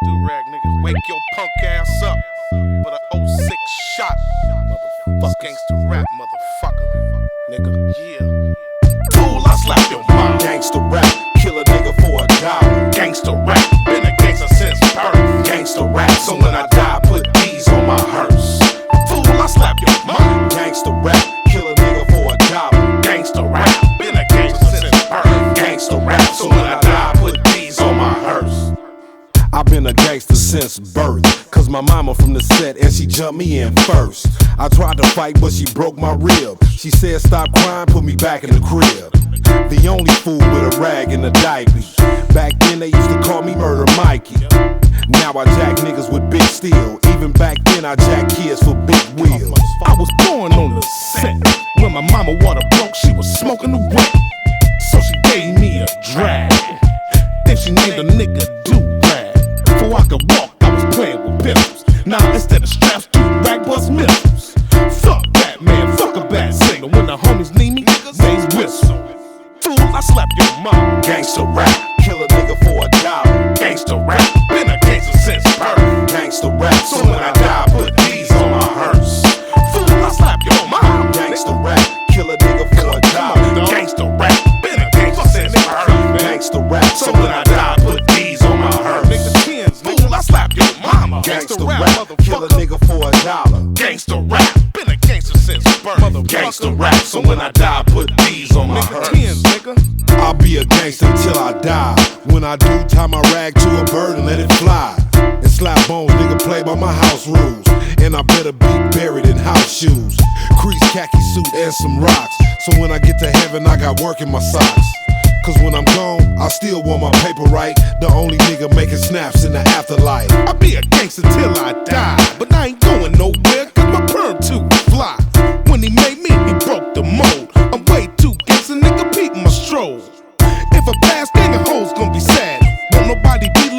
do-rag niggas, wake your punk ass up for the '06 shot. Motherfucker, gangsta rap, motherfucker, nigga, yeah. Fool, I slap your mom. Gangsta rap, kill a nigga for $1. Gangsta rap, been a gangsta since birth. Gangsta rap, so when I die, put these on my hearse. Fool, I slap your mom. Gangsta rap, kill a nigga for $1. Gangsta rap, been a gangsta since birth. Gangsta rap, so when I die, put these on my hearse. I've been a gangster since birth, cause my mama from the set and she jumped me in first. I tried to fight but she broke my rib. She said stop crying, put me back in the crib. The only fool with a rag and a diaper. Back then they used to call me Murder Mikey. Now I jack niggas with big steel. Even back then I jack kids for big wheels. I was born on the set. When my mama water broke, she was smoking the wet. So she gave me a drag. Then she named a nigga do-rag. Before I could walk, I was playing with pistols. Now instead of straps, do-rag bust missiles. Fuck that, man, fuck a bad signal. When the homies need me, they whistle. Fool, I slap your mom. Gangsta rap, kill a nigga for $1. Gangsta rap, been a gangsta since birth. Gangsta rap, so when I die, put these on my hearse. Fool, I slap your mom. Gangsta rap, kill a nigga for $1. Gangsta rap, been a gangsta since birth. Gangsta rap, so when I die, put these on my hearse. Fool, I slap your mama. Gangsta rap, kill a nigga for $1. Gangsta rap, been a gangsta since birth. Gangsta rap, so when I die, put these on my hearse. I'll be a gangster till I die. When I do, tie my rag to a bird and let it fly. And slap bones, nigga, play by my house rules. And I better be buried in house shoes. Crease khaki suit and some rocks. So when I get to heaven, I got work in my socks. Cause when I'm gone, I still want my paper right. The only nigga making snaps in the afterlife. I'll be a gangster till I die. But I ain't going nowhere, cause my perm too fly. When he made me, he broke the mold. I'm way too gangster, nigga, peep my stroll. If I pass, nigga, hoes gon' be sad. Won't nobody be